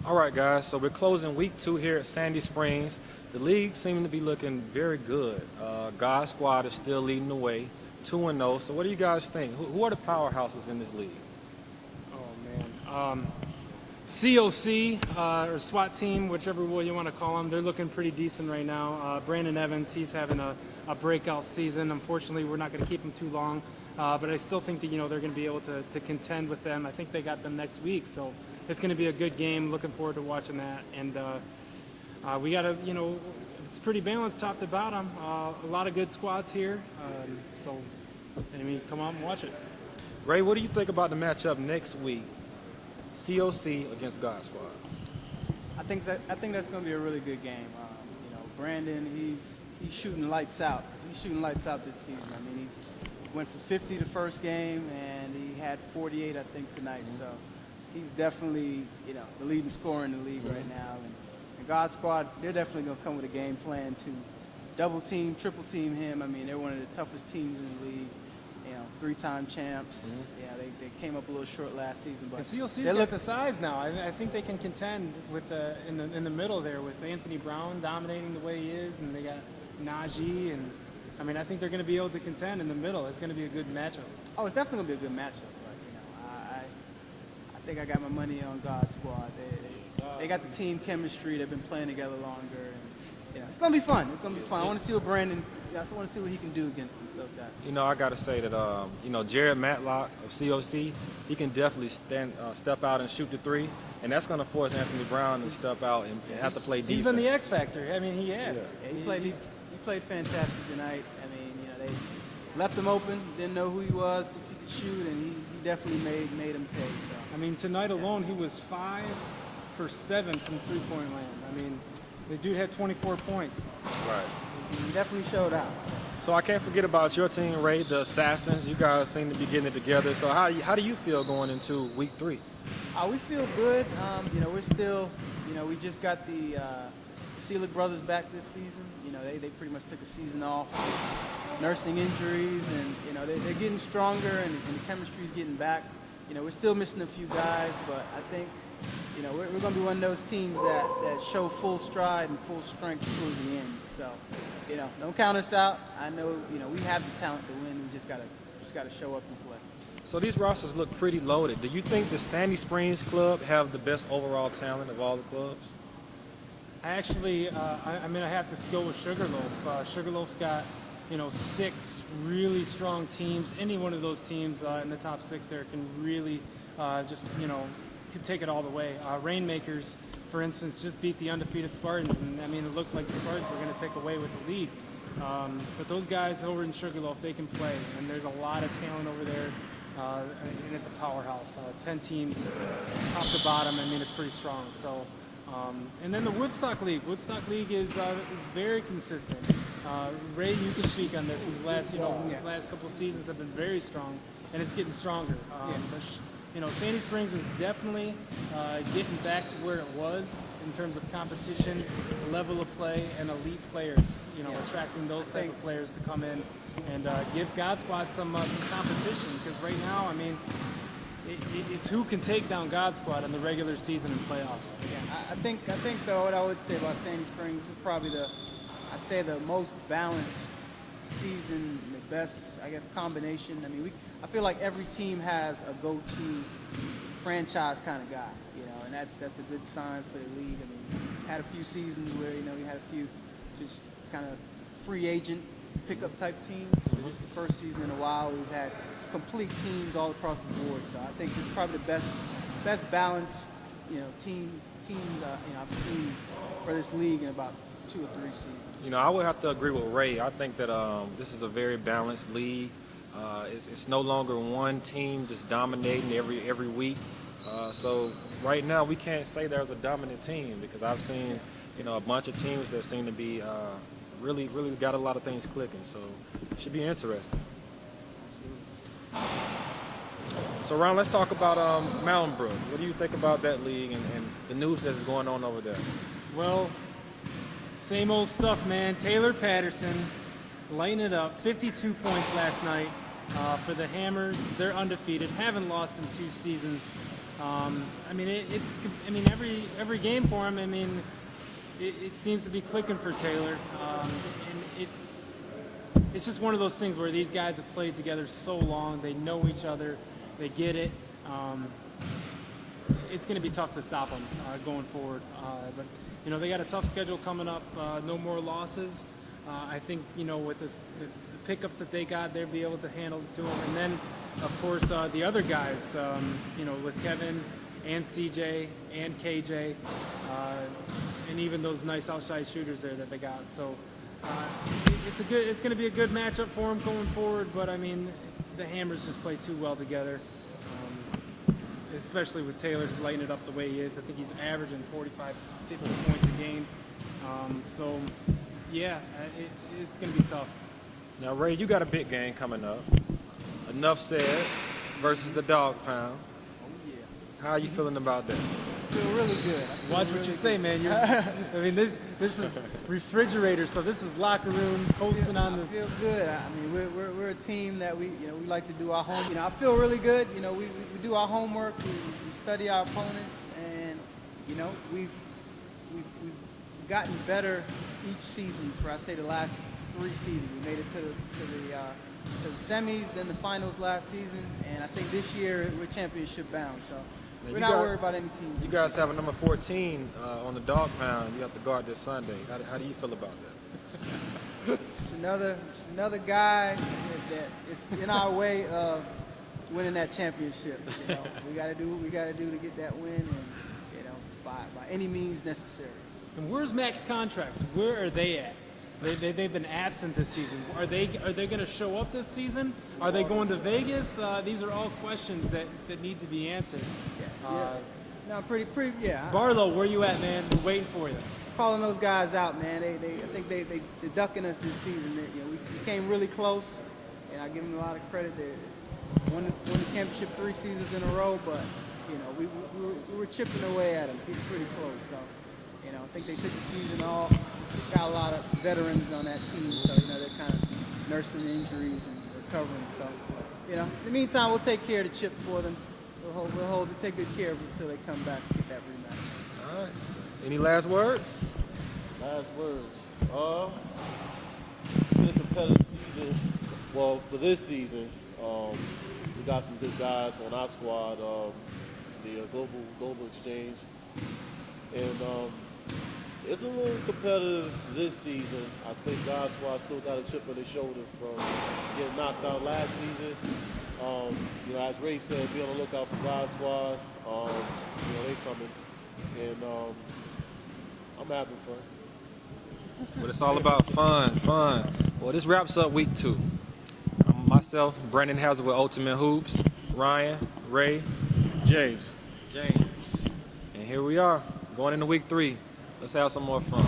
All right, guys, so we're closing week 2 here at Sandy Springs. The league seems to be looking very good. God's squad is still leading the way, 2-0. So what do you guys think? Who are the powerhouses in this league? Oh, man. COC, or SWAT team, whichever way you want to call them, they're looking pretty decent right now. Brandon Evans, he's having a breakout season. Unfortunately, we're not going to keep him too long, but I still think that, they're going to be able to contend with them. I think they got them next week, so it's going to be a good game. Looking forward to watching that. And we got to, it's pretty balanced top to bottom. A lot of good squads here, so come out and watch it. Ray, what do you think about the matchup next week? COC against God Squad. I think that's going to be a really good game. Brandon, he's shooting lights out. He's shooting lights out this season. I mean, he's went for 50 the first game, and he had 48, I think, tonight. So he's definitely, the leading scorer in the league right now. And God Squad, they're definitely going to come with a game plan to double team, triple team him. I mean, they're one of the toughest teams in the league. 3-time champs. Yeah, they came up a little short last season, but COC's got the size now. I think they can contend with in the middle there with Anthony Brown dominating the way he is, and they got Najee, and I think they're going to be able to contend in the middle. It's going to be a good matchup. Oh, it's definitely going to be a good matchup. But I think I got my money on God Squad. They got the team chemistry. They've been playing together longer, and it's going to be fun. It's going to be fun. I want to see what Brandon. I just want to see what he can do against those guys. I got to say that, Jared Matlock of COC, he can definitely step out and shoot the three, and that's going to force Anthony Brown to step out and have to play defense. He's been the X factor. He has. Yeah, he played fantastic tonight. They left him open, didn't know who he was, if he could shoot, and he definitely made him pay. So. Tonight alone, he was 5 for 7 from three-point land. The dude had 24 points. Right. He definitely showed out. So I can't forget about your team, Ray, the Assassins. You guys seem to be getting it together. So how do you feel going into week 3? We feel good. We're still, we just got the Seelig brothers back this season. They pretty much took a season off, nursing injuries, and they're getting stronger, and the chemistry's getting back. We're still missing a few guys, but I think we're going to be one of those teams that show full stride and full strength towards the end. So, don't count us out. I know, we have the talent to win. We just got to show up and play. So these rosters look pretty loaded. Do you think the Sandy Springs club have the best overall talent of all the clubs? I actually, I have to go with Sugarloaf. Sugarloaf's got, 6 really strong teams. Any one of those teams in the top 6 there can really could take it all the way. Rainmakers, for instance, just beat the undefeated Spartans, and it looked like the Spartans were going to take away with the lead. But those guys over in Sugarloaf, they can play, and there's a lot of talent over there, and it's a powerhouse. 10 teams, top to bottom. It's pretty strong. So, and then the Woodstock League. Woodstock League is very consistent. Ray, you can speak on this. The last couple of seasons have been very strong, and it's getting stronger. Sandy Springs is definitely getting back to where it was in terms of competition, level of play, and elite players. Attracting those type of players to come in and give God Squad some competition. Because right now, it's who can take down God Squad in the regular season and playoffs. Yeah, I think though, what I would say about Sandy Springs is probably the most balanced season, the best, combination. I feel like every team has a go-to franchise kind of guy, and that's a good sign for the league. Had a few seasons where, we had a few just kind of free agent pickup type teams. But this is the first season in a while we've had complete teams all across the board. So I think it's probably the best balanced, teams I've seen for this league in about 2 or 3 seasons. I would have to agree with Ray. I think that this is a very balanced league. It's no longer one team just dominating every week. So right now we can't say there's a dominant team because I've seen a bunch of teams that seem to be really got a lot of things clicking. So it should be interesting. So Ron, let's talk about Mountain Brook. What do you think about that league and the news that's going on over there? Well, same old stuff, man. Taylor Patterson lighting it up. 52 points last night. For the Hammers, they're undefeated, haven't lost in 2 seasons. I mean, every game for them. I mean, it seems to be clicking for Taylor, and it's just one of those things where these guys have played together so long, they know each other, they get it. It's going to be tough to stop them going forward, but they got a tough schedule coming up. No more losses. I think with the pickups that they got, they'll be able to handle it to them. And then, of course, the other guys, with Kevin and CJ and KJ, and even those nice outside shooters there that they got. So it's going to be a good matchup for them going forward. But I mean, the Hammers just play too well together, especially with Taylor lighting it up the way he is. I think he's averaging 45, 50 points a game. So yeah, it's going to be tough. Now, Ray, you got a big game coming up. Enough said versus the Dog Pound. Oh, yeah. How are you feeling about that? I feel really good. Watch what you say, man. I mean, this is refrigerator, so this is locker room hosting on the. I feel good. I mean, we're a team that we like to do our home. I feel really good. We do our homework. We study our opponents, and we've gotten better each season. For I say the last 3 seasons, we made it to the semis, then the finals last season, and I think this year we're championship bound. So. Now, we're not worried about any teams. You guys have a number 14 on the Dog Pound. You have to guard this Sunday. How do you feel about that? It's another guy that is in our way of winning that championship. We got to do what we got to do to get that win, and by any means necessary. And where's Mac's contracts? Where are they at? They've been absent this season. Are they going to show up this season? Are they going to Vegas? These are all questions that need to be answered. Yeah. No, pretty. Yeah. Barlow, where you at, man? We're waiting for you. Calling those guys out, man. I think they're ducking us this season. We came really close, and I give them a lot of credit. They won the championship 3 seasons in a row, but we were chipping away at them pretty close. So. I think they took the season off. Got a lot of veterans on that team, so they're kind of nursing injuries and recovering. So, in the meantime, we'll take care of the chip for them. We'll take good care of them until they come back and get that rematch. All right. Any last words? Last words. It's been a competitive season. Well, for this season, we got some good guys on our squad. The global exchange, and it's a little competitive this season. I think our squad still got a chip on their shoulder from getting knocked out last season. As Ray said, be on the lookout for God's squad. They coming, and I'm having fun. That's what it's all about, fun. Well, this wraps up week 2. Myself, Brandon Hazzard with Ultimate Hoops, Ryan, Ray, James. And here we are, going into week 3. Let's have some more fun.